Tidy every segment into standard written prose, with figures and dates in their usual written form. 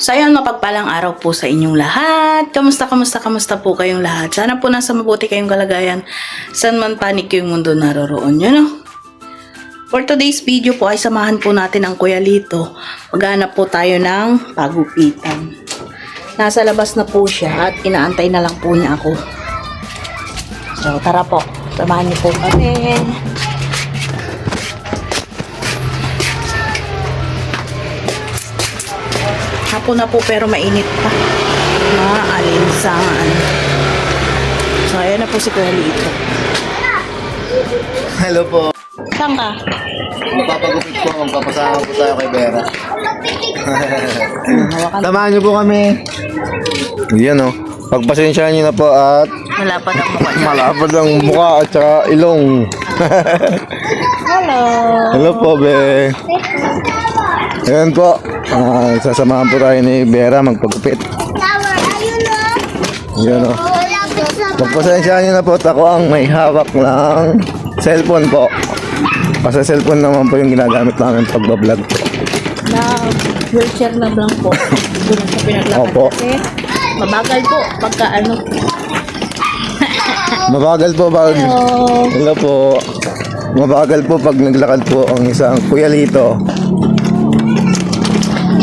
So ayun, mapagpalang araw po sa inyong lahat. Kamusta po kayong lahat? Sana po nasa mabuti kayong kalagayan. Saan man panig yung mundo naroroon nyo, no? For today's video po ay samahan po natin ang Kuya Lito. Maghanap po tayo ng pagupitan. Nasa labas na po siya at inaantay na lang po niya ako. So tara po, samahan niyo po kami. Hapon na po pero mainit pa. Maalinsangan. So ayan na po si Kuya Lito. Hello po. Saan ka? Magpapagupit po. Magpapasama po tayo kay Vera. Hawakan. Samahan niyo po kami. Yan o. Pagpasensyaan niyo na po at Malapad ang mukha niya. malapad ang mukha at saka ilong. Hello. Hello po, be. Ayan po. Sasamahan po tayo ni Vera magpagupit. Yan o. Pagpasensyaan niyo na po at ako ang may hawak ng cellphone po. Kasi cellphone naman po yung ginagamit namin pagbablog po. Na wheelchair na lang po. Doon sa pinaglakad Opo. kasi mabagal po pagka ano. Mabagal po pag... Hello. Hello po. Mabagal po pag naglakad po ang isang Kuya Lito.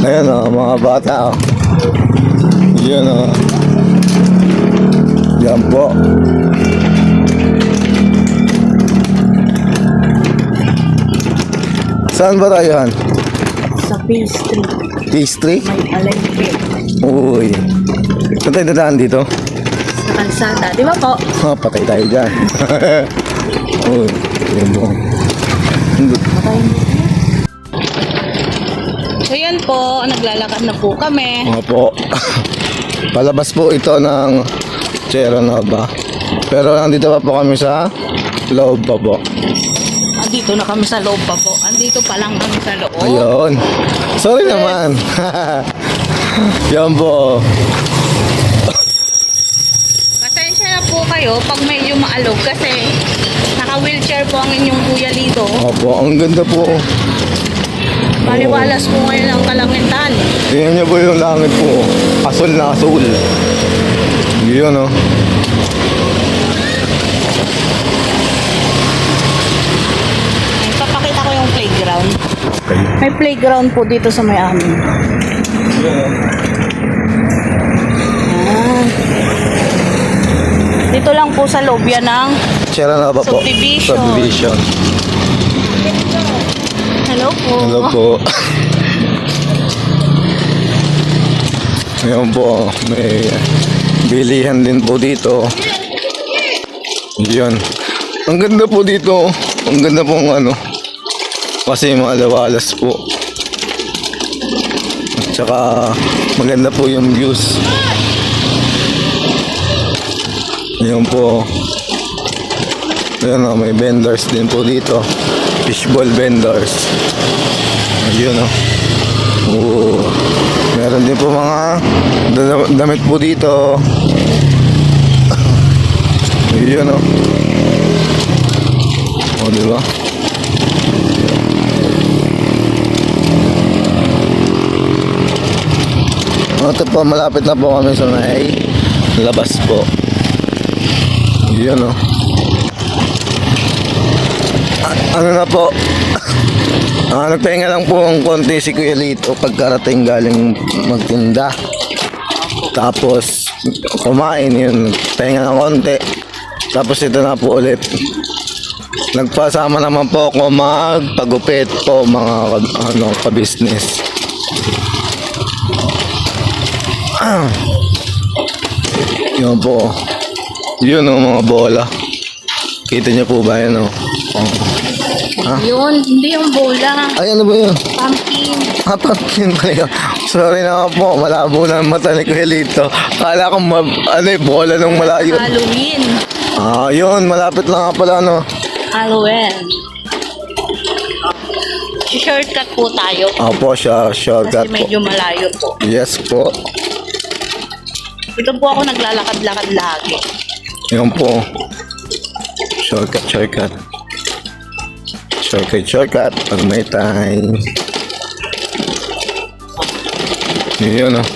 Ayan o, mga bata o. Yan o. Yan po. Saan ba tayo yan? Sa pastry. Pastry? May alay Uy. Saan tayo dadaan dito? sa kalsada. Di ba po? Patay tayo dyan. Uy. Yan po. So yan po, naglalakad na po kami. Opo. Palabas po ito ng Sierra Nova. Pero nandito pa po kami sa loob pa po. Andito na kami sa loob pa po. Andito pa lang kami sa loob. Ayun. Sorry naman. Yan po. Pasensya na po kayo pag medyo maalog kasi naka-wheelchair po ang inyong Kuya Lito. Opo, ang ganda po. Paliwalas po ngayon ang kalangitan. Tingnan niyo po yung langit po. Asul na asul. Yun o. Ay, papakita ko yung playground. Okay. May playground po dito sa may amin. Ah. Dito lang po sa loob yan ng Sierra Nova po. Subdivision. Subdivision. hello po. Hello po. Ngayon po, may bilihan din po dito. Yun. Ang ganda po dito. Ang ganda po ng ano. Kasi malawalas po. At saka maganda po yung views. Yun po. Ayan o, may vendors din po dito. Fishball vendors. Ayun o. Oo. Meron din po mga damit po dito. Ayun o. O, diba? Ito po, malapit na po kami sa may labas po. Ayun o. Ano na po? Nagpahinga lang po ang konti si Kuya Lito pagkarating galing magtinda. Tapos kumain yun, nagpahinga ng konti. Tapos ito na po ulit. Nagpasama naman po ako magpagupit po mga ka-business. Yun po. Yun o, mga bola. Kita niyo po ba yan o? Ha? Yun, hindi yung bola. Ay, ano ba yun? Pumpkin. Pumpkin pa yun. Sorry na po, malabo na ang mata ni Kuya Lito. Kala ko bola ng malayo. Halloween. Yun, malapit lang nga pala, no? Halloween. Shortcut po tayo. Opo, shortcut Kasi medyo po. malayo po. Yes po. Ito po ako naglalakad-lakad lagi. Yun po. Shortcut. Shortcut pag may time. Yun oh.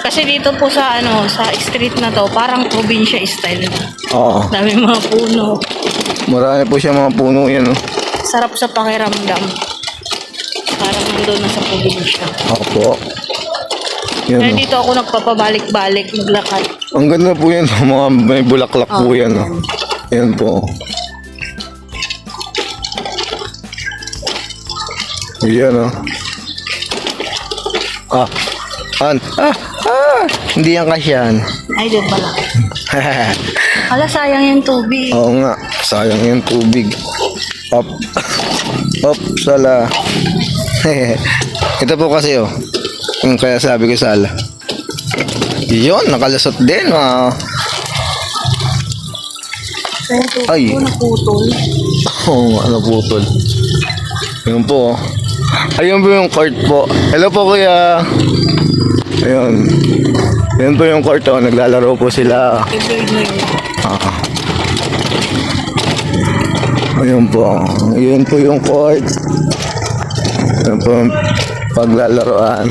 Kasi dito po sa sa street na to, parang probinsya style. Oo. Dami mga puno. Marami po siya mga puno yan oh. Sarap sa pakiramdam. Parang nandun na sa probinsya. Opo. Yan Kaya oh. dito ako nagpapabalik-balik, maglakad. Ang ganda po yan, mga may bulaklak po yan. Oh. Yan po. Yan oh. Hindi yan kasyan. Ay, di pala. Ala, sayang yung tubig. Oo nga, sayang yung tubig. Up. Up, sala. Ito po kasi oh. Yung kaya sabi ko sala. Yun, nakalusot din. Ay. Ay. Naputol. Oo nga, naputol. Yun po. Ayun po yung court po. Hello po kuya. Ayun. Yun po yung court oh. Naglalaro po sila. I-bird mo yun. Ayun po. Yun po yung court. Ayun po yung paglalaroan.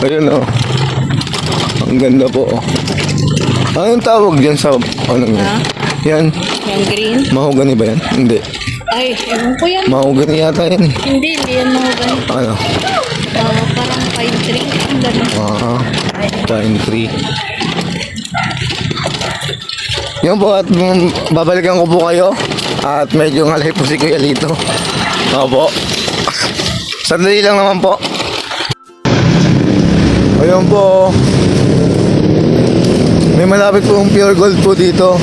Ayun oh. Ang ganda po oh. Anong tawag dyan sa ano yun? Ha? Yan. Yung green? Mahogany ba yan? Hindi. Ay, ewan ko yan. Mahogany yata yan eh. Hindi yan mga ganun. Ano? Parang pine tree. Ang ganun. Pine tree. Yun po at babalikan ko po kayo. At medyo ngalay po si Kuya Lito. Opo. Sandali lang naman po. Ayun po. May malapit pong pure gold po dito.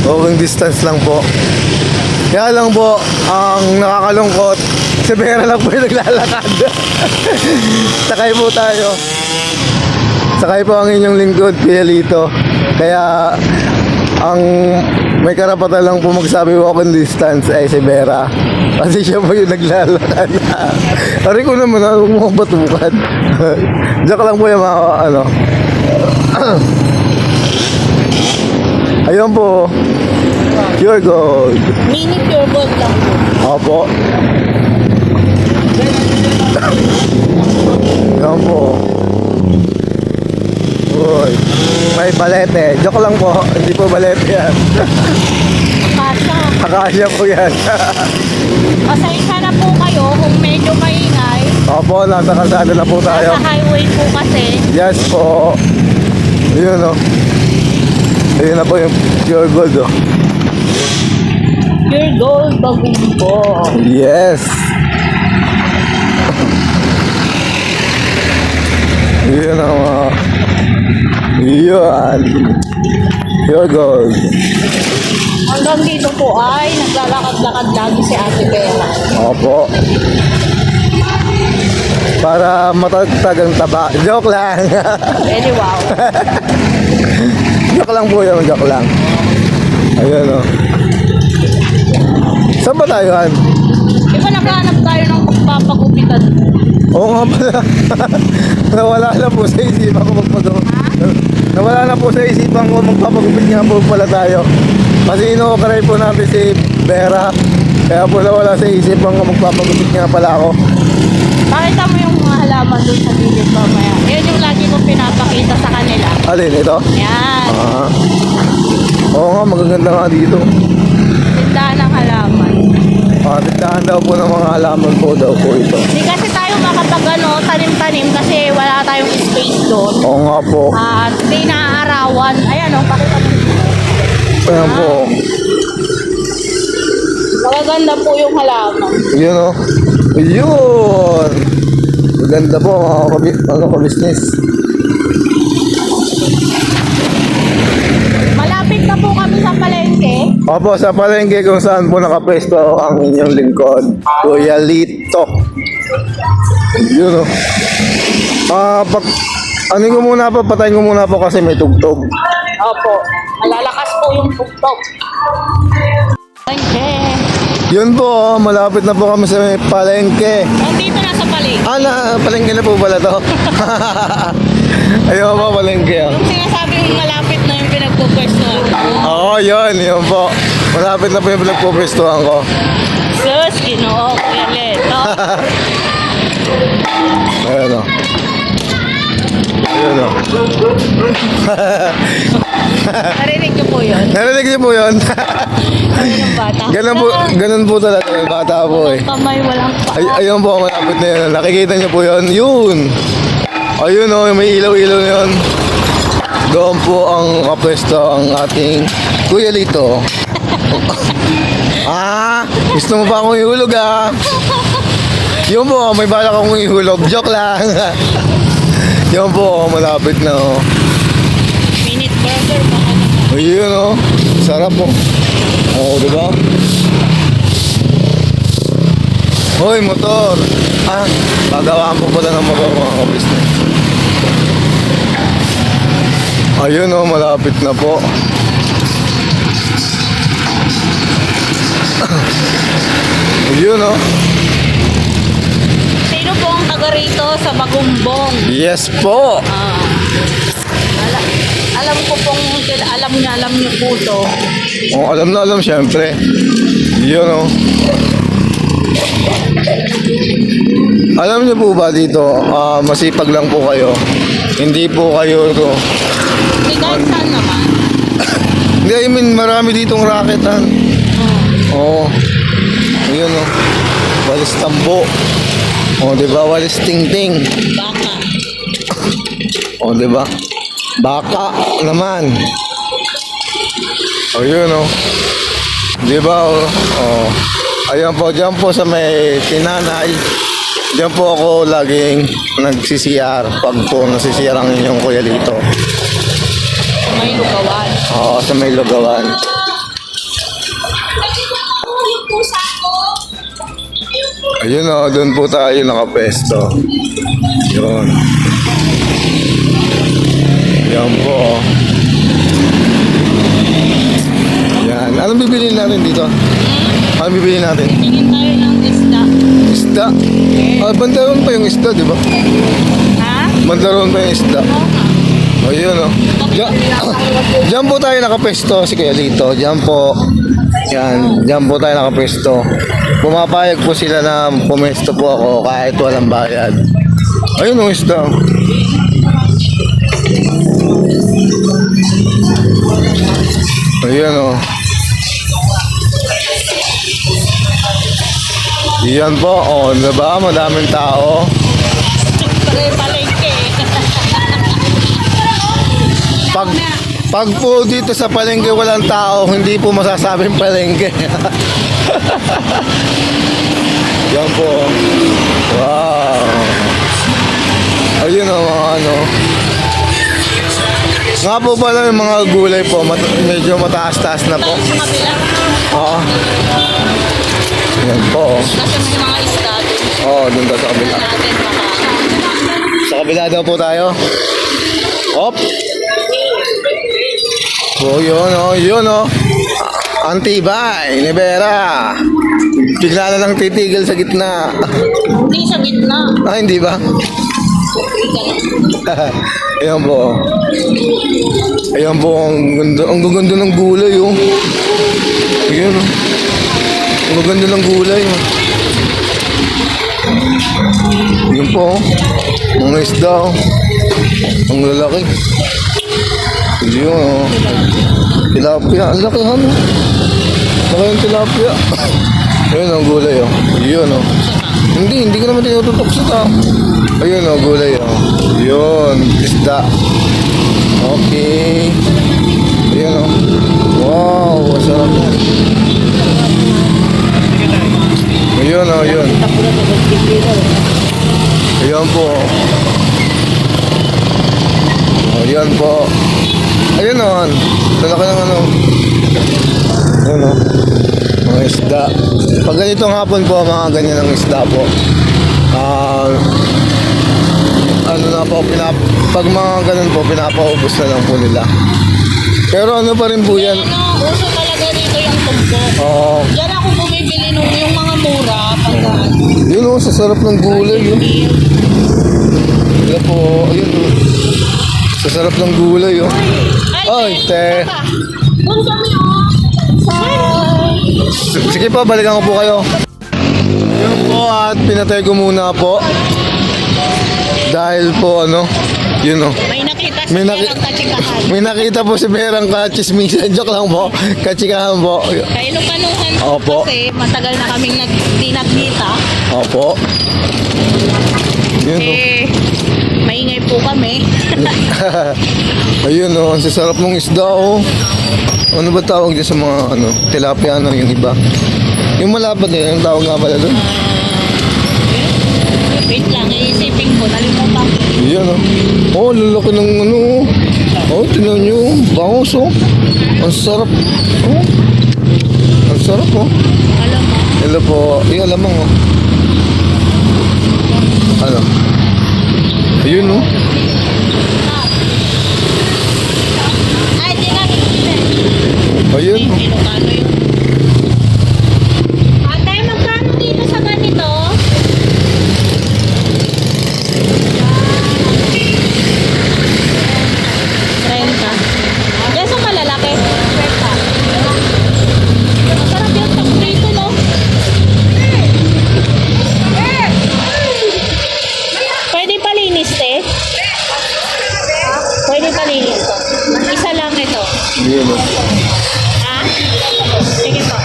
Walking distance lang po. Kaya lang po, ang nakakalungkot, si Vera lang po yung naglalakad. Sakay po tayo. Sakay po ang inyong lingkod, Kuya Lito. Kaya, ang may karapatan lang po magsabi walking distance ay si Vera. Kasi siya po yung naglalakad. Ari ko naman, huwag mo batukan. Diyak lang po yung mga, Ayun po. Pure gold. Mini pure gold lang po. Opo. Ayun po. Uy. May balete. Joke lang po. Hindi po balete yan. Kasha. Akasya po yan. Pasensya na po kayo kung medyo maingay. Opo, nasa kalsada na po tayo. Nasa highway po kasi. Yes po. Ayun o. Ayun na po yung pure gold o. Pure gold bagumbo. Yes. Yun ang mga yun. Pure gold. Hanggang dito po ay naglalakad-lakad lagi si Ate Bella. Opo. Para matagtag ang taba. Joke lang. Very wow. Joke lang po yun. Joke lang. Ayun o. Saan ba tayo, Han? Di ba nakahanap tayo ng pagpapagupitan? Oo nga pala. Nawala na po sa isipan ko Nawala na po sa isipan ko magpapagupit nga po pala tayo. Kasi ino-operate po natin si Vera. Kaya po nawala sa isipan ko magpapagupit nga pala ako. Pakita mo yung mga halaman doon sa gilid mamaya. Yan yung lagi kong pinapakita sa kanila. Alin, ito? Yan. Oo nga, magaganda nga dito. Tindahan ng halaman. Tindahan daw po ng mga halaman po daw po ito. Hindi kasi tayo tanim-tanim kasi wala tayong space doon. Oo nga po. At hindi naaarawan. Ayan o, pakita mo. Ayan po. Magaganda po yung halaman. Yun o. Yun. Maganda po mga ka-business. Malapit na po kami sa palengke. Opo, sa palengke kung saan po nakapwesto ang inyong lingkod, Kuya Lito. Yun o. Patayin ko muna po kasi may tugtog. Opo. Malalakas po yung tugtog. Palengke. Yun po, malapit na po kami sa may palengke. Nandito na sa palengke. Palengke na po pala to. Ayun po, palengke. Yung sinasabi yung malapit na yung pinagpupwestuhan ko. Oo, yun po. Malapit na po yung pinagpupwestuhan ko. Sus, Ginoo, Kuya Leto. Ayan o. Ayan o. Narinig niyo po yun? Narinig niyo po yun? Yung bata. Ganun po talaga yung bata po eh. Kamay, walang pa. Ayun po, malapit na yun. Nakikita niyo po yun. Yun! Ayun o, may ilaw-ilaw na yun. Doon po ang kapwesto ang ating Kuya Lito. Gusto mo pa akong ihulog Yun po, may balak akong ihulog. Joke lang. Yun po, malapit na Minute burger, baka naman. Ayun sarap po. Oo, diba? Hoy, motor. Pagawaan po pala ng motor mga ka-business. Ayun malapit na po. Ayun Sino po ang taga rito sa Bagumbong? Yes po. Alam ko pong, alam niyo po to. Alam na alam syempre. Yun Alam niyo po ba dito, masipag lang po kayo. Hindi po kayo Hindi kahit saan naman. Hindi, I mean, marami ditong racketan. Oo. Ayun Walis tambo. Diba? Walis tingting. Baka. Diba? Baka naman. Ayun Diba? Ayan po, dyan po sa may tinanay. Diyan po ako laging nagsisiyar pag po nasisiyar ang inyong Kuya Lito. May lugawan. Oo, sa may lugawan. Ayun doon po tayo nakapesto. Yun. Yan po. Yan. Anong bibilin natin dito? Anong bibilin natin? Tingin tayo ng isda. Isda? Bandaron pa yung isda, di ba? Ha? Bandaron pa yung isda. Ayun Diyan po tayo nakapesto si Kuya Lito. Diyan po. Yan. Diyan po tayo nakapesto. Pumapayag po sila na pumesto po ako kahit walang bayad. Ayun isda. Ayun Yan po. Diba? Madaming tao. Palengke. Pag po dito sa palengke walang tao, hindi po masasabing palengke. Yan po. Wow. Ayun mga Nga po pala yung mga gulay po, medyo mataas-taas na po. Sa kabila. Oo. Yan po. Kasi may mga isda dun. Dun daw sa kabila. Natin maka. Sa kabila daw po tayo. Hop. Yun Antibay, Nivera. Bigla na lang titigil sa gitna. Hindi sa gitna. Hindi ba? Ayan po. Ayan po, ang gaganda ng gulay Ayan ang gaganda ng gulay Ayan po, mga isda ang lalaki. Yun tilapia, ang laki laki yung tilapia. Ayun ang gulay Yun Hindi ko naman tinututok sa Ayun gulay Yun, isda. Okay. Ayun Wow, masarap Ayun yun. Ayun po. Ayun po. Ayun lalaki ng Ayun mga isda. Pag ganitong hapon po, mga ganyan ang isda po. Pag mga ganun po, pinapaubos na lang po nila. Pero ano pa rin po yan? Uso talaga dito yung tumbok. Diyan ako bumibili yung mga mura. Yun sa sarap ng gulay Yan po, ayun sa sarap ng gulay Ay, te. Doon kami Bye. Sige po, balikan ko po kayo. Yun po at pinatay ko muna po. Dahil po yun o. May nakita May naki- kachikahan. May nakita po si Berang kachismisan. Joke lang po. Kachikahan po. Kailukanuhan Opo. kasi matagal na kaming di nagkita. Opo. Yun o. Maingay po kami. Ayun o. Ang sasarap ng isda o. Ano ba tawag dyan sa mga tilapia yung iba? Yung malapad ang tawag nga pala doon. Wait lang, iisipin ko. Nalimutan ko. Yan oh. Oh, lalaki ng Oh, tingnan nyo. Bangos oh. Ang sarap. Oh. Ang sarap oh. Alam mo. Hello po. Alamang oh. Ano? Ayun oh. Ay, di na. Ayun oh. Ilocano yun. Ate, magkano dito sa ganito? Renta. Diyan sa malalaki? Renta. Masarap yung tak dito, no? Pwede palinis, te? Pwede palinis to. Isa lang ito. Ayun oh. Ha? Sige po.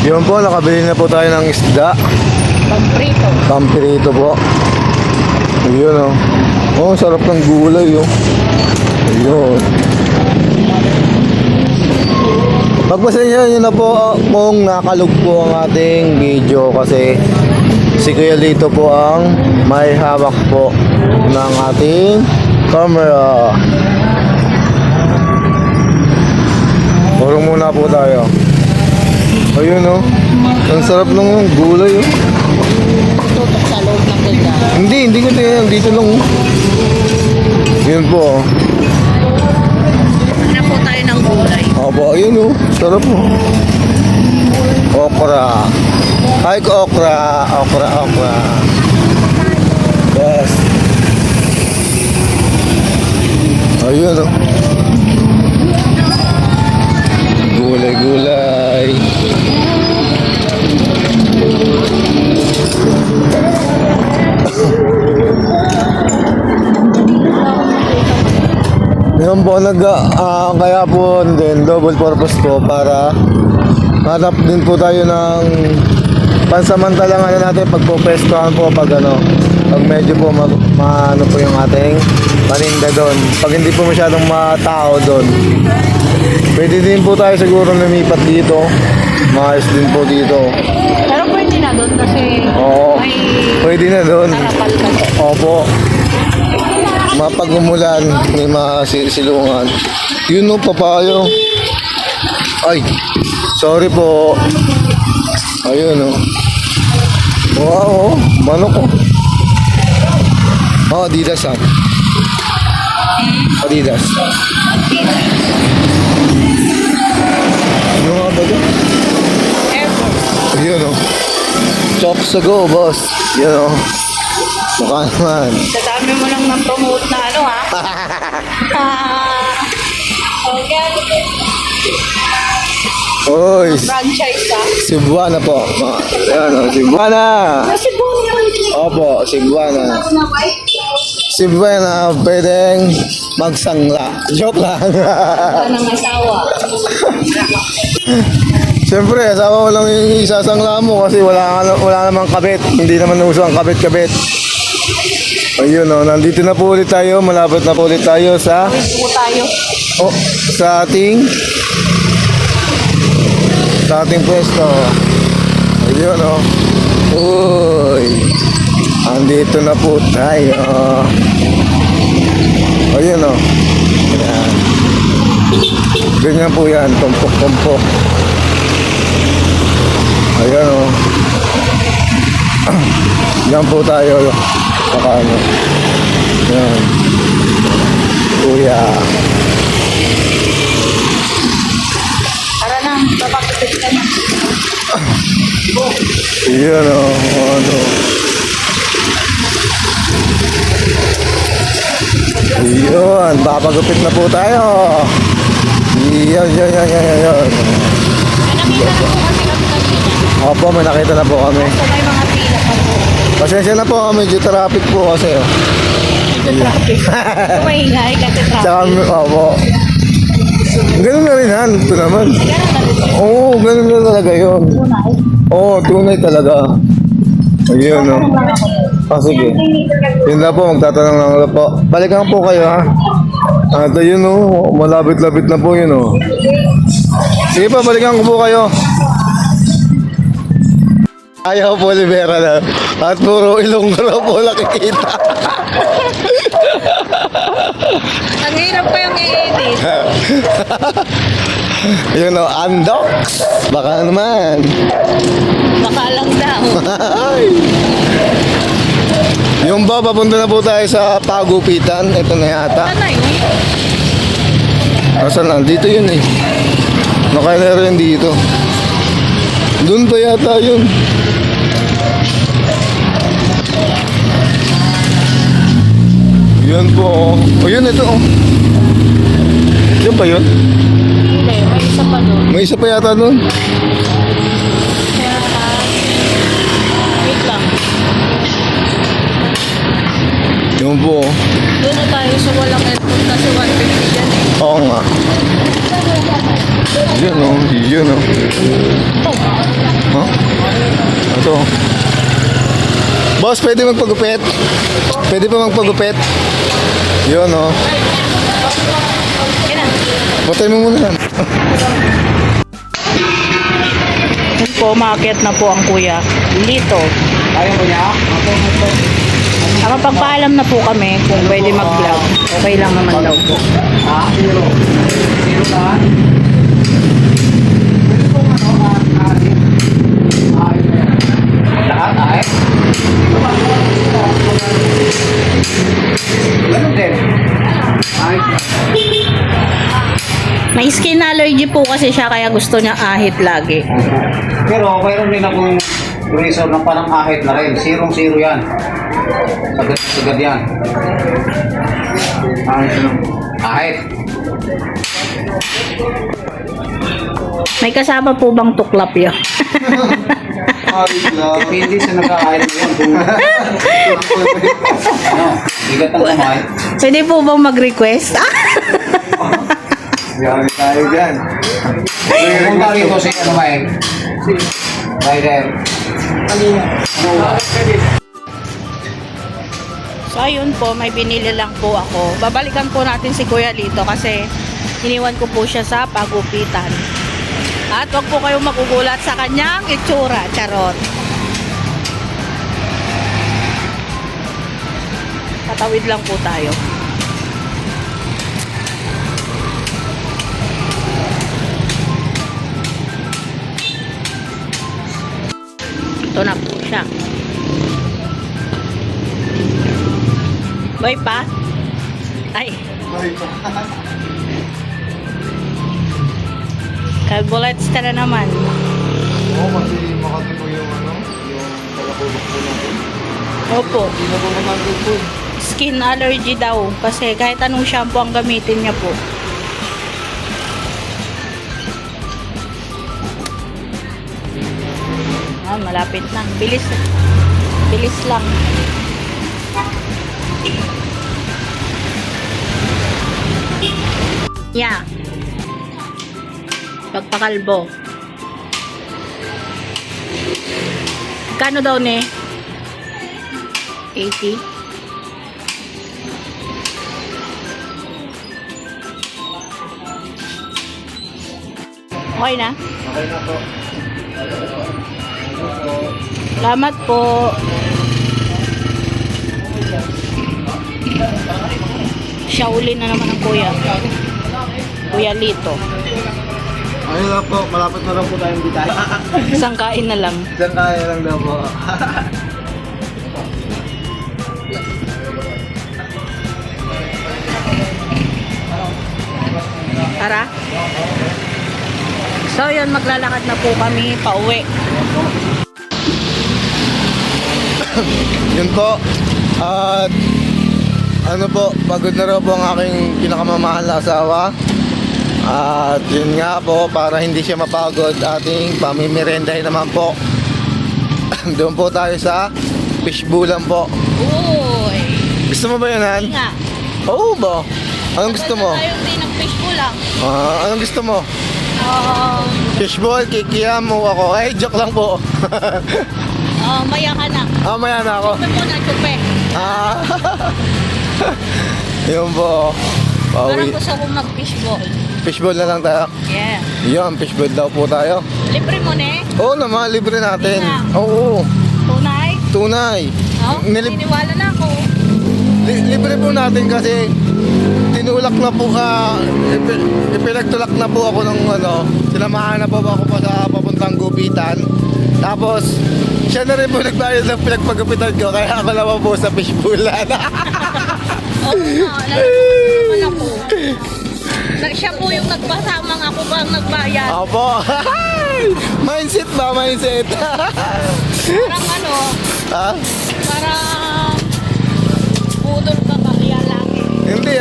Yun po, nakabili na po tayo ng isda. Pamprito. Pampirito po. Ayun oh. Oh, sarap ng gulay oh. Ayun. Pagpasensya nyo na po kung nakalog po ang ating video kasi si Kuya Lito po ang may hawak po ng ating camera. Purong muna po tayo. Ayun oh. Ang sarap ng gulay oh. Tutok sa loob ng ganda. Hindi ko tingnan. Dito lang oh. Yun po oh. Ano po tayo ng gulay? Opo, ayun oh. Sarap oh. Okra. Ay, okra. Okra. Yes. Ayun oh. Gulay. Yun po, kaya po din double purpose po para hanap din po tayo ng pansamantalang natin pagpupwestuhan po pag pag medyo po ano po yung ating paninda doon. Pag hindi po masyadong matao doon. Pwede din po tayo siguro lumipat dito. Maayos din po dito. Pero pwede na doon kasi Oo, may pwede na doon. tarapal kasi. Opo. Mapag umulan, may silungan. Yun o, papayo. Ay, sorry po. Ayun o. Wow, manok o. Oh, Adidas ah. Adidas. Ano nga ba doon? Airport. Ayun o. Chok sa go, boss. Yun o. Mukha naman. Sa dami mo lang ng promote na ha? Okay. Oy, Franchise ha? Cebuana po. Ayan o, Cebuana. Kasi Opo, Cebuana. Cebuana, pwedeng magsangla. Joke lang. ng asawa. Siyempre, asawa mo lang yung isasangla mo kasi wala namang kabit. Hindi naman uso ang kabit-kabit. Ayun o, nandito na po ulit tayo. Malapit na po ulit tayo sa Po tayo. sa ating pwesto. Ayun o. Uy. Andito na po tayo. Ayun o. Ayan. Ganyan po yan. Tumpok-tumpok. Ayan o. Yan po tayo. Saka ano. Yan. Kuya. Tara na, babakit ka na. Yan o. Ano. Ayun. Papagupit na po tayo. Yan. Nakita na po kasi kami kanina. Opo, may nakita na po kami. So may mga pila pa po. Pasensya na po, medyo traffic po kasi. Oh. Ito traffic. Maingay kasi Tsaka, traffic. opo. Ganun na rin han, ito naman. Ganun na rin siya. Oo, ganun na talaga yun. Tunay. Oo, tunay talaga. Ayun, no. Ah, sige. Yun na po, magtatanong lang na po. Balikan po kayo, ha? At yun, no. Malapit-lapit na po yun, no. Sige pa, balikan ko po kayo. Ayaw po, Libera na. At puro ilong ko na po nakikita. Ang hirap pa yung i-edit. Yun, no. Andox. Baka naman. Baka lang daw. Ay. Yung ba, papunta na po tayo sa Pagupitan. Ito na yata. Ano yun? Asan lang? Dito yun eh. Nakailero yun dito. Doon pa yata yun. Yun po. Oh, yun ito oh. Yun pa yun? Hindi, may isa pa doon. May isa pa yata doon. Wait lang. Yun po. Oh. Doon na tayo sa walang airport kasi 150 yan eh. Oo nga. Yun oh. Yun oh. Huh? Ito. Boss, pwede magpagupit? Pwede pa magpagupit? Yun oh. Yan na. Butay mo muna lang. Yun po, maakyat na po ang kuya. Lito. Ayaw mo niya? Nakapagpaalam na po kami kung pwede mag-vlog. Okay lang naman daw po. Zero na? Lahat ay? Ganun din. May skin allergy po kasi siya kaya gusto niya ahit lagi. Pero mayroon din akong razor ng panang ahit na rin. Zero yan. Sagad yan. Ahit. May kasama po bang tuklap yun? Depende sa nag-ahit mo yun. Ano, bigat ang kamay. Pwede po bang mag-request? Grabe tayo dyan. Kung tawag ko si ano may rider. So ayun po, may binili lang po ako. Babalikan po natin si Kuya Lito kasi iniwan ko po siya sa Pagupitan. At wag po kayong magugulat sa kanyang itsura. Charot. Patawid lang po tayo. Ito na po siya. Boy pa? Ay. Kalbulets ka na naman. Oo, kasi Makati po yung ano, yung palakulok po natin. Opo. Hindi na po naman po. Skin allergy daw. Kasi kahit anong shampoo ang gamitin niya po. Ah, malapit na. Bilis. Bilis lang. Yeah. Pagpakalbo. Kano daw ne? 80? Okay na? Okay na po. Salamat po. Siya uli na naman ang kuya. Kuya Lito. Ayun na po, malapit na lang po tayong bitay. Isang kain na lang. Diyan kaya lang daw po. Tara. So yun, maglalakad na po kami pauwi. Yun po. At ano po, pagod na raw po ang aking pinakamamahal na asawa. At yun nga po, para hindi siya mapagod, ating pamimirendahin naman po. Doon po tayo sa fishbowlan po. Uy! Gusto mo ba yun, Han? Nga. Oo ba? Anong gusto mo? Tayo din ng fishbowl lang. Anong gusto mo? Fishball, kikiam mo ako. Ay, joke lang po. Maya ka na. Maya na ako. Chupe po na, chupe. Yun po. Parang Pauwi. gusto kong mag-fishbowl. Fishball na lang tayo. Yeah. Yun, fishball daw po tayo. Libre mo ne? Oo naman, libre natin. Nga. Oo, Tunay? tunay. Oh, niniwala na ako. Libre po natin kasi tinulak na po ipinagtulak na po ako ng sinamahan na po ako pa sa papuntang gupitan. Tapos siya na rin po nagbayad ng pinagpagupitan ko, kaya ako naman po sa fishbowlan. Oo nga, naman ako. Siya po yung nagpasamang, ako ba ang nagbayad? Opo. Mindset ba? Mindset. Parang Ha? parang budol ka ba kaya lagi? Hindi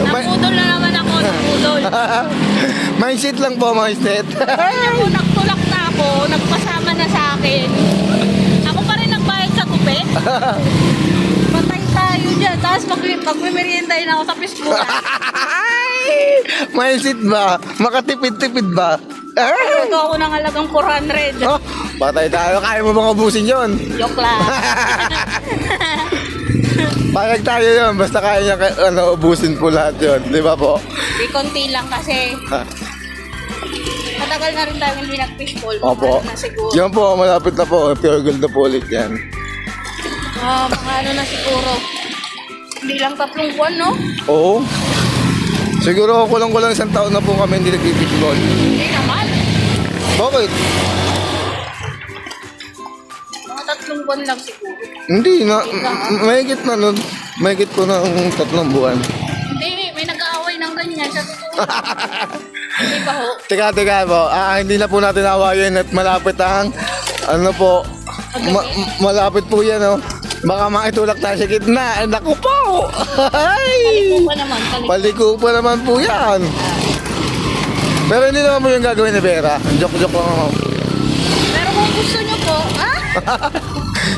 Nabudol na naman ako, nabudol. Mindset lang po, mindset. Kaya po, nagtulak na ako, nagpasama na sa akin. Ako pa rin nagbayad sa tupe. Patay tayo dyan. Tapos magmimeriendahin ako sa fishbowl. Mindset ba? Makatipid-tipid ba? Ito ako ng halagang 400. Oh, patay tayo. Kaya mo bang ubusin yun? Joke lang. Payag tayo yun. Basta kaya niya ubusin po lahat yun. Di ba po? Di konti lang kasi Ha? matagal na rin tayo hindi nag-fishbowl. Opo. Mga na siguro. Yan po, malapit na po. Pure gold na po ulit yan. Mga na siguro. Hindi lang 3 buwan, no? Oo. Siguro kulang-kulang 1 taon na po kami hindi nag-fishball. Hindi naman. Bakit? Mga 3 buwan lang siguro. Hindi na. Mahigit na nun. Mahigit po ng 3 buwan. Hindi, may nag-aaway ng ganyan sa totoo. Hindi ba ho? Teka po. Hindi na po natin awayin at malapit ang malapit po yan Baka makitulak tayo sa gitna. Naku po! Paliko pa naman. Paliko pa naman po yan. Pero hindi naman po yung gagawin ni Vera. Joke-joke lang ako. Pero kung gusto nyo po,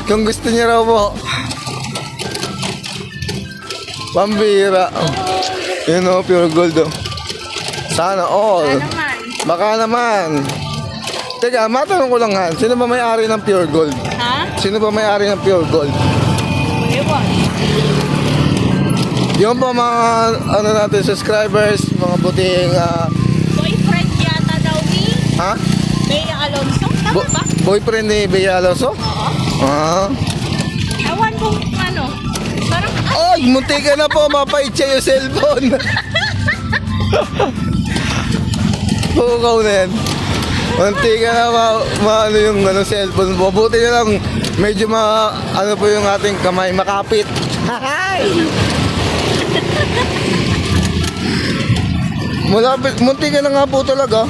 Kung gusto niya raw po. Pambira. Yun pure gold Sana all. naman. Baka naman. Teka, matanong ko lang sino ba may-ari ng pure gold? Ha? Sino ba may-ari ng pure gold? Ewan. Yung po mga natin subscribers, mga buting Boyfriend yata daw ni Bea Alonso. Tama ba? boyfriend ni Bea Alonso? Oo. Ewan kung parang Ay, munti ka na po, mapaitsa yung cellphone. Pukaw na yan. Munti ka na maano yung cellphone mo. Buti na lang, medyo po yung ating kamay, makapit. Malapit, munti ka na nga po talaga.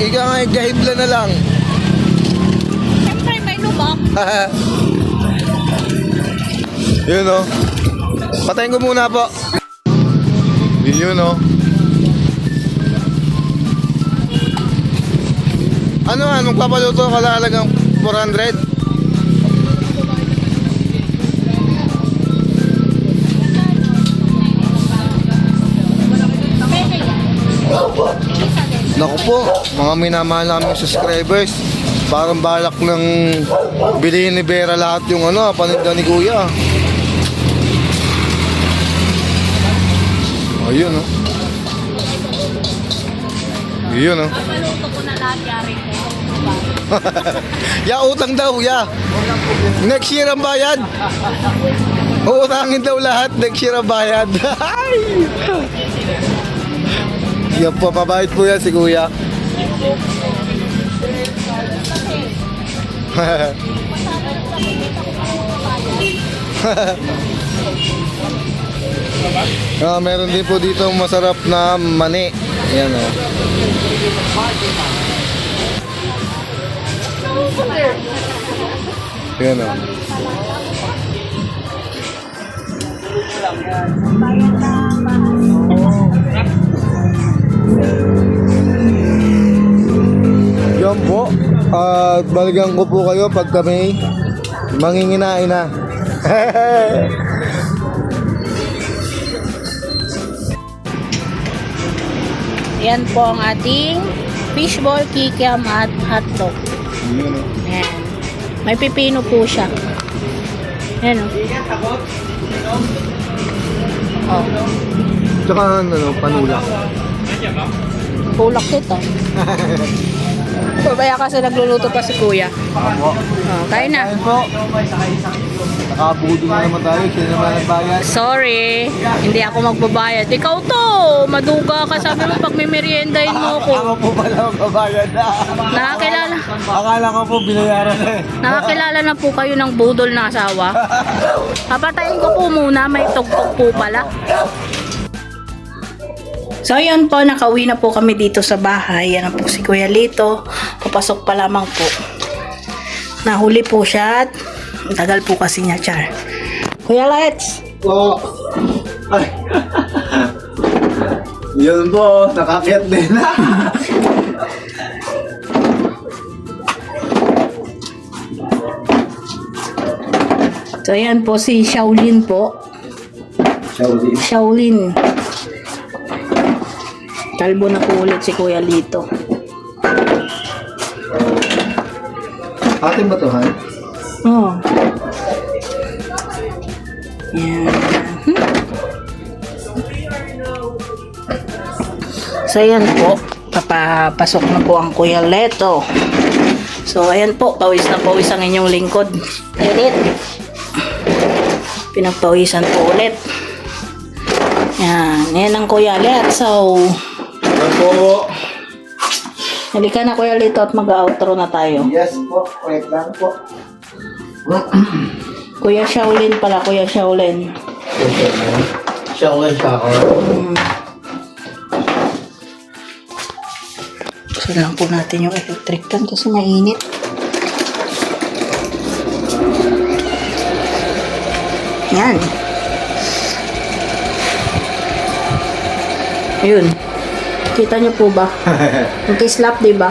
Ika nga, gahibla na lang. siyempre may lubak. Yun Patayin ko muna po. Yun Anong papaluto ka lalagang 400? Naku po, mga minamahal namin subscribers. Parang balak ng bilhin ni Vera lahat yung paninda ni Kuya. Ayun Yun Papaluto ko na lahat yari ko. Ya, utang daw, ya. Next year ang bayad. Uutangin daw lahat, next year ang bayad. Yan po, mabait po yan si Kuya. Meron din po dito masarap na mani. Yan Yan Yan po. At balikan ko po kayo pag kami manginginain na. Yan po ang ating fishball, kikiam at hotdog. Ayan. May pipino po siya. Ayan o. Oh. Tsaka ano, panulak. Pulak ito. Babaya kasi nagluluto pa si kuya. Opo. Oh, kain na. Ayun po. Nakabudo na naman tayo. Sino naman nagbayad? Sorry, hindi ako magbabayad. Ikaw to, maduga ka. Sabi mo pag may meriendahin mo Ako ako. po pala magbabayad na. Nakakilala. Akala ko po binayaran na eh. Nakakilala na po kayo ng budol na asawa. Papatayin ko po muna, may tugtog po pala. So yun po, nakauwi na po kami dito sa bahay. Yan na po si Kuya Lito. Papasok pa lamang po. Nahuli po siya at ang tagal po kasi niya, Char. Kuya Let's! Po. Ay. Yun po, nakakyat din. So yan po si Shaolin po. Shaolin. Kalbo na po ulit si Kuya Lito. Atin ba to, Han? Oh. Yan. So ayan po, papapasok na po ang Kuya Leto. So ayan po, pawis na pawis ang inyong lingkod. Ulit. Pinagpawisan po ulit. Yan, yan ang Kuya Let. So, Ano po? halika na Kuya Lito at mag-outro na tayo. Yes po, wait lang po. Kuya Shaolin pala, Kuya Shaolin. Siya ulit siya ako. Gusto lang po natin yung electric fan kasi mainit. Yan. Ayun. Kita niyo po ba? Nag-slap, diba?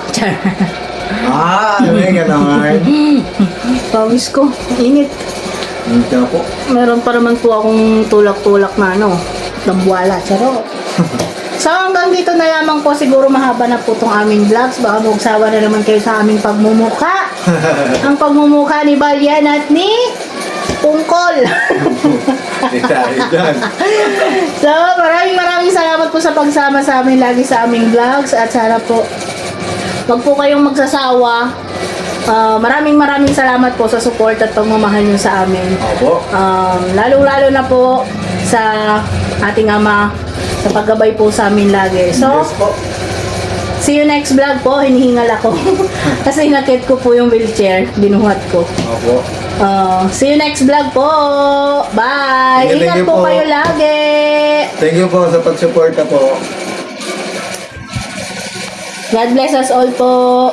Ano yung ganaman? Pawis ko. Init. Hindi po. Meron pa naman po akong tulak-tulak na dambuala. Charo. So hanggang dito na lamang po, siguro mahaba na po itong aming vlogs. Baka magsawa na naman kayo sa aming pagmumukha. Ang pagmumukha ni Balyan at ni Pungkol. So maraming salamat po sa pagsama sa amin lagi sa aming vlogs. At sana po wag po kayong magsasawa. Maraming salamat po sa support at pagmamahal nyo sa amin. Opo. Lalo na po sa ating ama sa paggabay po sa amin lagi. So, Yes po. see you next vlog po. Hinihingal ako. Kasi nakit ko po yung wheelchair. Binuhat ko. Opo. See you next vlog po. Bye! Thank Ingat you po po. kayo lagi! Thank you po sa pagsuporta po. God bless us all po.